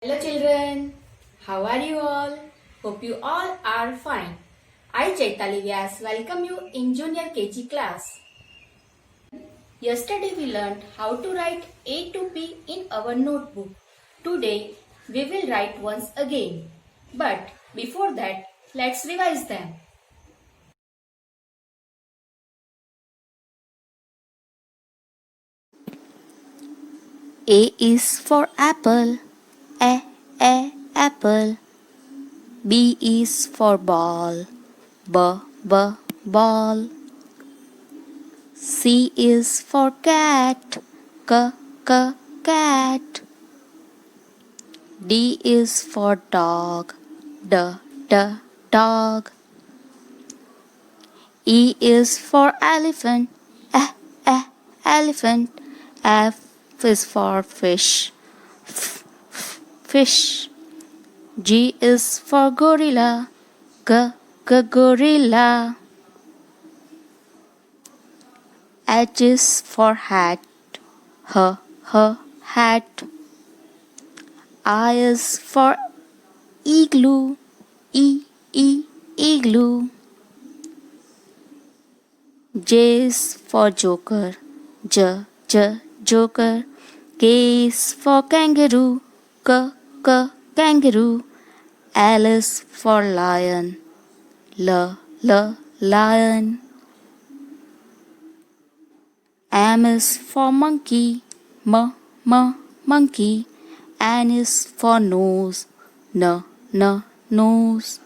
Hello children, how are you all? Hope you all are fine. I Chaitali Vyas welcome you in junior KG class. Yesterday we learned how to write A to P in our notebook. Today we will write once again. But before that, let's revise them. A is for apple, apple. B is for ball, ball. C is for cat, cat. D is for dog, dog. E is for elephant, elephant. F is for fish, fish. G is for gorilla, gorilla. H is for hat, hat. I is for igloo, igloo. J is for joker, joker. K is for kangaroo, kangaroo. L is for lion, lion. M is for monkey, monkey. N is for nose, nose.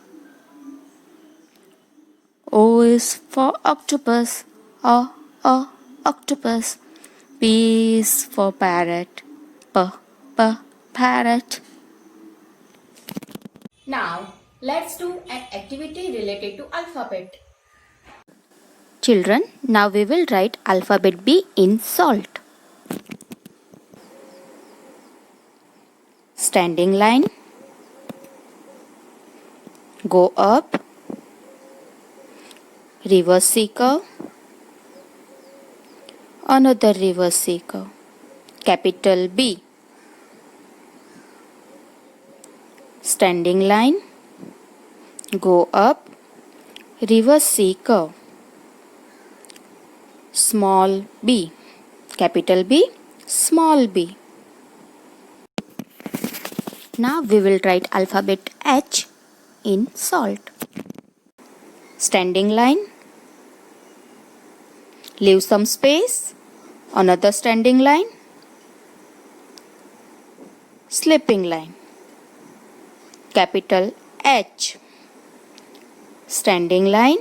O is for octopus, octopus. P is for parrot, parrot. Now let's do an activity related to alphabet. Children, now we will write alphabet B in salt. Standing line. Go up. Reverse C curve. Another reverse C curve. Capital B. Standing line. Go up. Reverse C curve. Small b. Capital B. Small b. Now we will write alphabet H in salt. Standing line. Leave some space. Another standing line. Slipping line. Capital H. Standing line.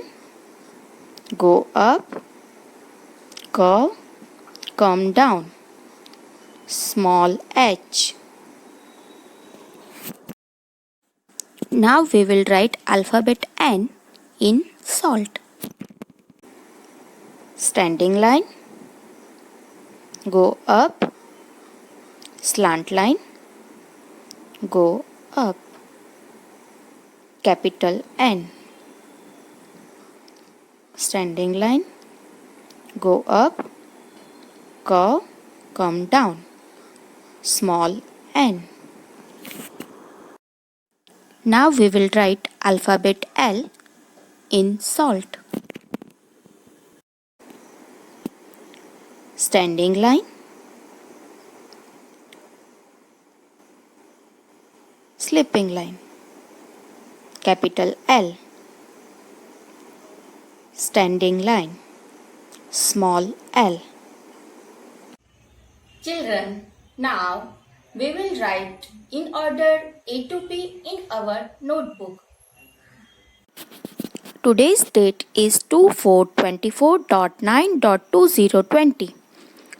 Go up. Curve. Come down. Small h. Now we will write alphabet N in salt. Standing line. Go up. Slant line. Go up. Capital N. Standing line. Go up. Curve. Come down. Small n. Now we will write alphabet L in salt. Standing line. Slipping line. Capital L. Standing line. Small l. Children, now we will write in order A to P in our notebook. Today's date is 24/24.9.2020.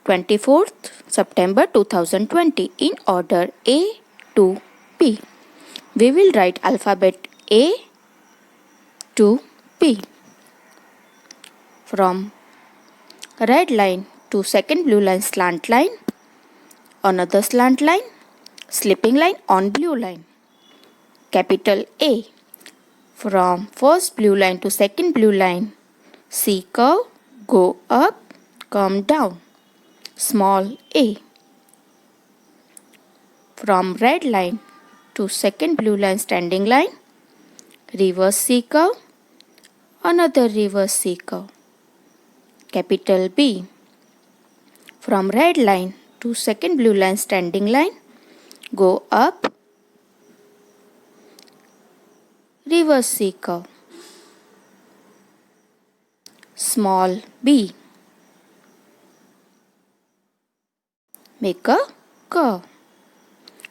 24th September 2020 in order A to P. We will write alphabet A to P. From red line to second blue line slant line, another slant line, slipping line on blue line. Capital A. From first blue line to second blue line, C curve, go up, come down. Small a. From red line to second blue line standing line, reverse C curve, another reverse C curve. Capital B. From red line to second blue line standing line, go up, reverse C curve. Small b. Make a curve.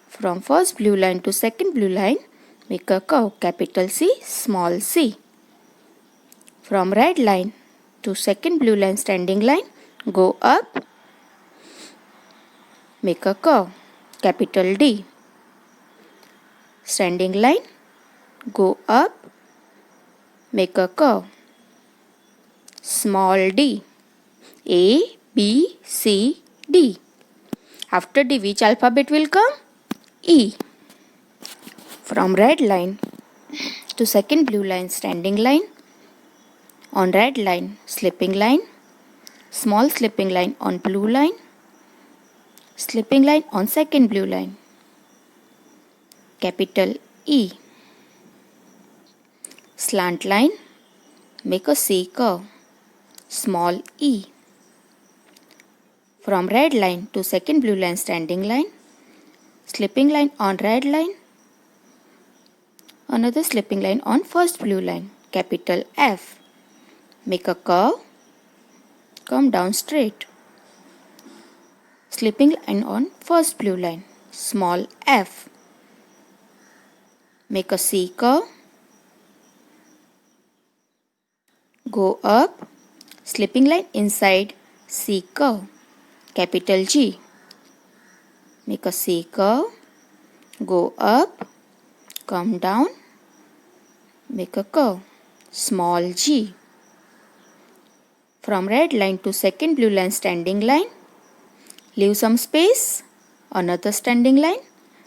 From first blue line to second blue line, make a curve. Capital C, small c. From red line to second blue line standing line, go up, make a curve. Capital D. Standing line, go up, make a curve. Small d. A, B, C, D. After D, which alphabet will come? E. From red line to second blue line standing line, on red line slipping line, small slipping line on blue line, slipping line on second blue line. Capital E. Slant line, make a C curve. Small e. From red line to second blue line standing line, slipping line on red line, another slipping line on first blue line. Capital F. Make a curve, come down straight. Slipping line on first blue line. Small f. Make a C curve, go up, slipping line inside C curve. Capital G. Make a C curve, go up, come down, make a curve. Small g. From red line to second blue line standing line, leave some space, another standing line,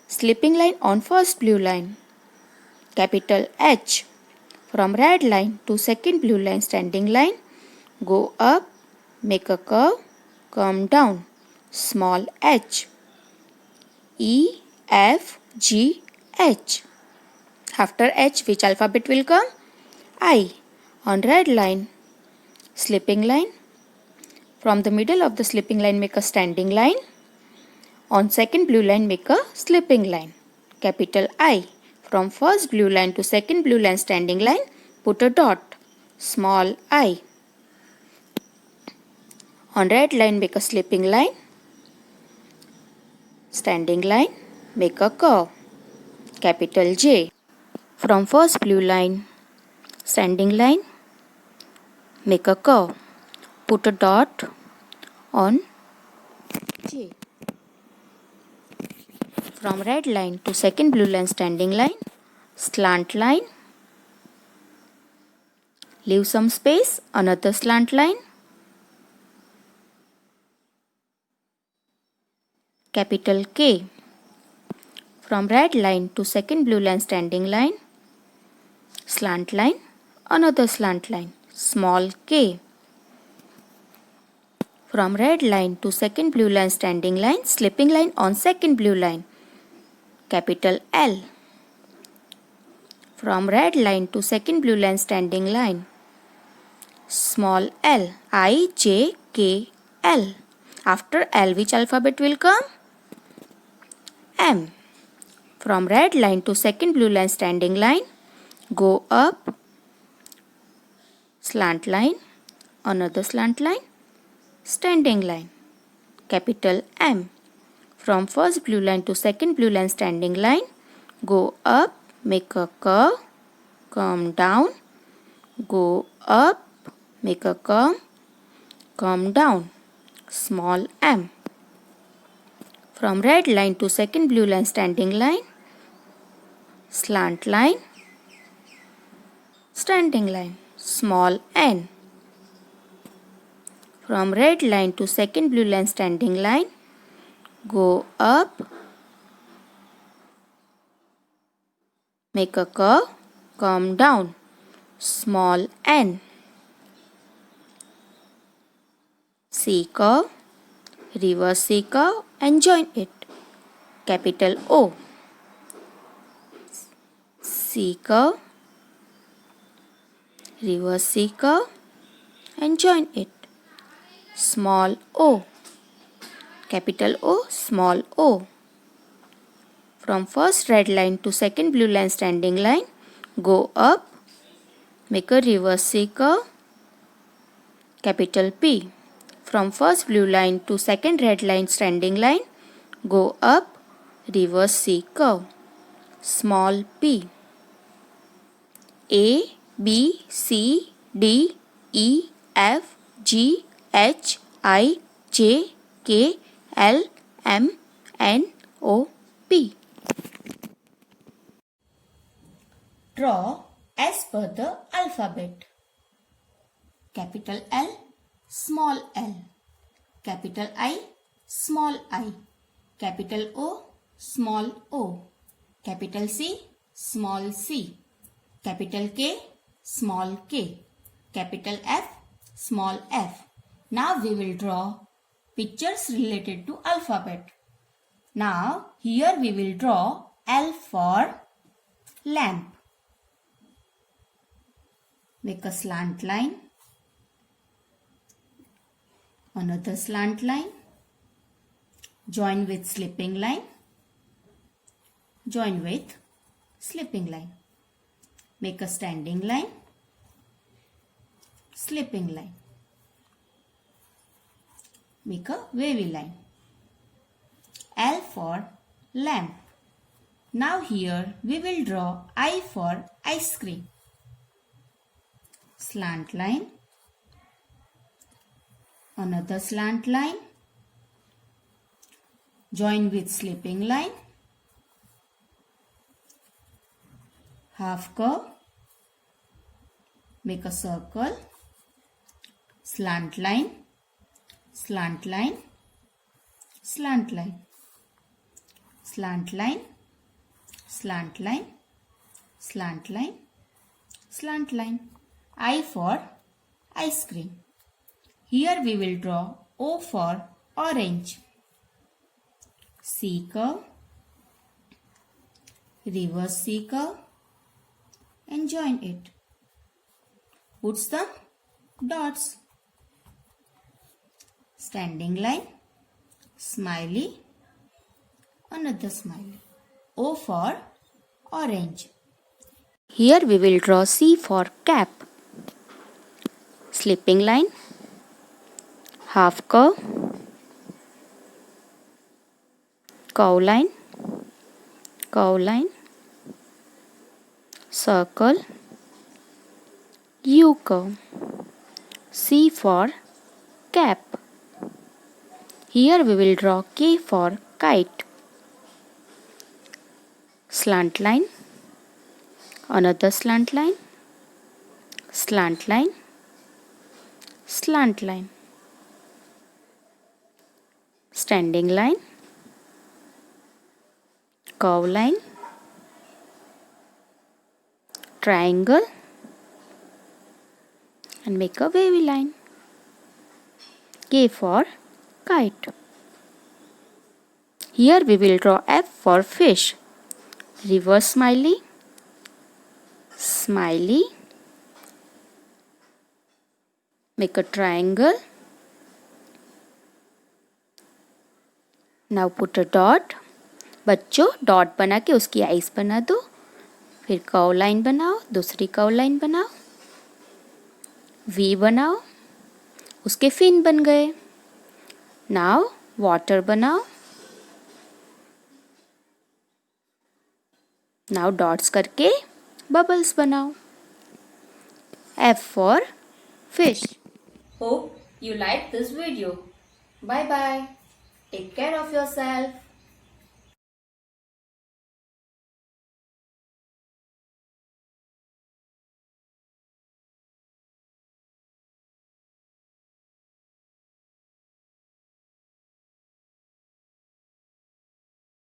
slipping line on first blue line. Capital H. From red line to second blue line standing line, go up, make a curve, come down. Small h. E, F, G, H. After H, which alphabet will come? I. On red line, slipping line. From the middle of the slipping line, make a standing line. On second blue line, make a slipping line. Capital I. From first blue line to second blue line standing line, put a dot. Small I. On red line, make a slipping line. Standing line, make a curve. Capital J. From first blue line, standing line, make a curve. Put a dot on J. From red line to second blue line standing line, slant line. Leave some space, another slant line. Capital K. From red line to second blue line standing line, slant line, another slant line. Small k. From red line to second blue line standing line, slipping line on second blue line. Capital L. From red line to second blue line standing line, small l. I, J, K, L. After L, which alphabet will come? M. From red line to second blue line standing line, go up, slant line, another slant line, standing line. Capital M. From first blue line to second blue line standing line, go up, make a curve, come down, go up, make a curve, come down. Small m. From red line to second blue line standing line, slant line, standing line. Small n. From red line to second blue line standing line, go up, make a curve, come down. Small n. C curve, reverse C curve and join it. Capital O. C curve, reverse C curve and join it. Small O, capital O, small O. From first red line to second blue line standing line, go up, make a reverse C curve, capital P. From first blue line to second red line standing line, go up, reverse C curve, small p. A, B, C, D, E, F, G, H, I, J, K, L, M, N, O, P. Draw as per the alphabet. Capital L, small l. Capital I, small I. Capital O, small o. Capital C, small c. Capital K, small k. Capital F, small f. Now we will draw pictures related to alphabet. Now here we will draw L for lamp. Make a slant line, another slant line, join with slipping line, join with slipping line. Make a standing line, slipping line. Make a wavy line. L for lamp. Now here we will draw I for ice cream. Slant line, another slant line, join with slipping line, half curve, make a circle, slant line, slant line, slant line, slant line, slant line, slant line, slant line. I for ice cream. Here we will draw O for orange. C curve, reverse C curve and join it. Put some dots. Standing line, smiley, another smiley. O for orange. Here we will draw C for cap. Slipping line, half curve, curve line, circle, U curve. C for cap. Here we will draw K for kite. Slant line, another slant line, slant line, slant line, standing line, curve line, triangle and make a wavy line. K for kite. Here we will draw F for fish. Reverse smiley, smiley, make a triangle. Now put a dot. बच्चों dot बना के उसकी eyes बना दो, फिर curve line बनाओ, दूसरी curve line बनाओ, वी बनाओ, उसके फिन बन गए. नाउ वाटर बनाओ. नाउ डॉट्स करके बबल्स बनाओ. F for fish. Hope you liked this video. Bye bye. Take care of yourself.